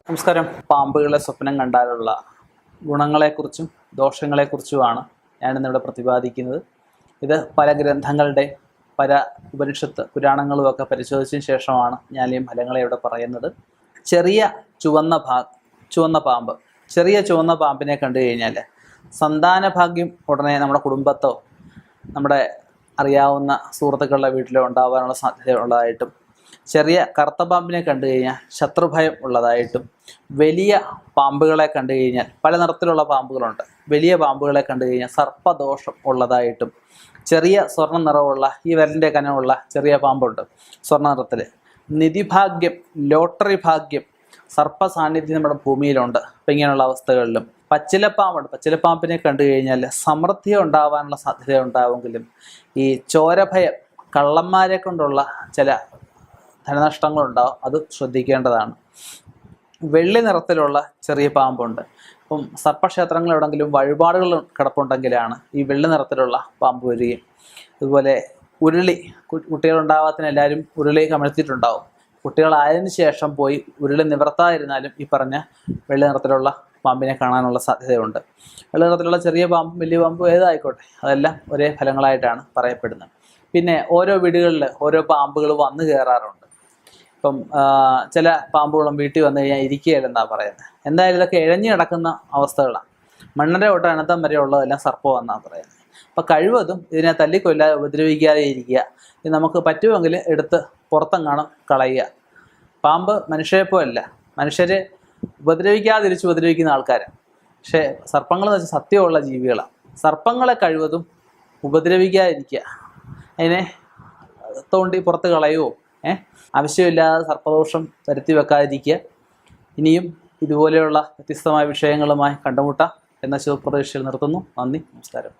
നമസ്കാരം. പാമ്പുകളെ സ്വപ്നം കണ്ടാലുള്ള ഗുണങ്ങളെക്കുറിച്ചും ദോഷങ്ങളെക്കുറിച്ചുമാണ് ഞാനിന്നിവിടെ പ്രതിപാദിക്കുന്നത്. ഇത് പല ഗ്രന്ഥങ്ങളുടെ പല ഉപനിഷത്ത് പുരാണങ്ങളുമൊക്കെ പരിശോധിച്ചതിന് ശേഷമാണ് ഞാൻ ഈ ഫലങ്ങളെ ഇവിടെ പറയുന്നത്. ചെറിയ ചുവന്ന പാമ്പ്, ചെറിയ ചുവന്ന പാമ്പിനെ കണ്ടു കഴിഞ്ഞാൽ സന്താന ഭാഗ്യം ഉടനെ നമ്മുടെ കുടുംബത്തോ നമ്മുടെ അറിയാവുന്ന സുഹൃത്തുക്കളുടെ വീട്ടിലോ ഉണ്ടാകാനുള്ള സാധ്യത ഉള്ളതായിട്ടും, ചെറിയ കറുത്ത പാമ്പിനെ കണ്ടു കഴിഞ്ഞാൽ ശത്രുഭയം ഉള്ളതായിട്ടും, വലിയ പാമ്പുകളെ കണ്ടു കഴിഞ്ഞാൽ പല നിറത്തിലുള്ള പാമ്പുകളുണ്ട്, വലിയ പാമ്പുകളെ കണ്ടു കഴിഞ്ഞാൽ സർപ്പദോഷം ഉള്ളതായിട്ടും, ചെറിയ സ്വർണ്ണ നിറമുള്ള ഈ വിരലിൻ്റെ കനമുള്ള ചെറിയ പാമ്പുണ്ട് സ്വർണ്ണ നിറത്തിൽ, നിധിഭാഗ്യം, ലോട്ടറി ഭാഗ്യം, സർപ്പ സാന്നിധ്യം നമ്മുടെ ഭൂമിയിലുണ്ട്. അപ്പം ഇങ്ങനെയുള്ള അവസ്ഥകളിലും പച്ചിലപ്പാമ്പുണ്ട്. പച്ചിലപ്പാമ്പിനെ കണ്ടു കഴിഞ്ഞാൽ സമൃദ്ധി ഉണ്ടാവാനുള്ള സാധ്യത ഉണ്ടാവുമെങ്കിലും ഈ ചോരഭയം, കള്ളന്മാരെ കൊണ്ടുള്ള ചില ധനനഷ്ടങ്ങളുണ്ടാവും, അത് ശ്രദ്ധിക്കേണ്ടതാണ്. വെള്ളി നിറത്തിലുള്ള ചെറിയ പാമ്പുണ്ട്. അപ്പം സർപ്പക്ഷേത്രങ്ങൾ എവിടെയെങ്കിലും വഴിപാടുകൾ കിടപ്പുണ്ടെങ്കിലാണ് ഈ വെള്ളി നിറത്തിലുള്ള പാമ്പ് വരികയും, അതുപോലെ ഉരുളി, കുട്ടികളുണ്ടാവാത്തിന് എല്ലാവരും ഉരുളി കമഴ്ത്തിയിട്ടുണ്ടാവും. കുട്ടികളായതിനു ശേഷം പോയി ഉരുളി നിവർത്താതിരുന്നാലും ഈ പറഞ്ഞ വെള്ളി നിറത്തിലുള്ള പാമ്പിനെ കാണാനുള്ള സാധ്യതയുണ്ട്. വെള്ളി നിറത്തിലുള്ള ചെറിയ പാമ്പും വലിയ പാമ്പും ഏതായിക്കോട്ടെ, അതെല്ലാം ഒരേ ഫലങ്ങളായിട്ടാണ് പറയപ്പെടുന്നത്. പിന്നെ ഓരോ വീടുകളിൽ ഓരോ പാമ്പുകൾ വന്നു കയറാറുണ്ട്. ഇപ്പം ചില പാമ്പുകളും വീട്ടിൽ വന്നു കഴിഞ്ഞാൽ ഇരിക്കുകയില്ലെന്നാണ് പറയുന്നത്. എന്തായാലും ഇതൊക്കെ ഇഴഞ്ഞു കിടക്കുന്ന അവസ്ഥകളാണ്. മണ്ണര തൊട്ട് അനന്തം വരെ ഉള്ളതെല്ലാം സർപ്പമെന്നാണ് പറയുന്നത്. അപ്പം കഴിവതും ഇതിനെ തല്ലിക്കൊല്ലാതെ ഉപദ്രവിക്കാതെ ഇരിക്കുക. ഇത് നമുക്ക് പറ്റുമെങ്കിൽ എടുത്ത് പുറത്തെങ്ങാനും കളയുക. പാമ്പ് മനുഷ്യരെപ്പോലല്ല, മനുഷ്യരെ ഉപദ്രവിക്കുന്ന ആൾക്കാരാണ്. പക്ഷേ സർപ്പങ്ങളെന്ന് വെച്ചാൽ സത്യമുള്ള ജീവികളാണ്. സർപ്പങ്ങളെ കഴിവതും ഉപദ്രവിക്കാതിരിക്കുക, അതിനെ തോണ്ടി പുറത്ത് കളയുമോ, ആവശ്യമില്ലാതെ സർപ്പദോഷം വരുത്തി വെക്കാതിരിക്കുക. ഇനിയും ഇതുപോലെയുള്ള വ്യത്യസ്തമായ വിഷയങ്ങളുമായി കണ്ടുമുട്ടാം എന്ന ശുഭപ്രതീക്ഷയിൽ നിർത്തുന്നു. നന്ദി, നമസ്കാരം.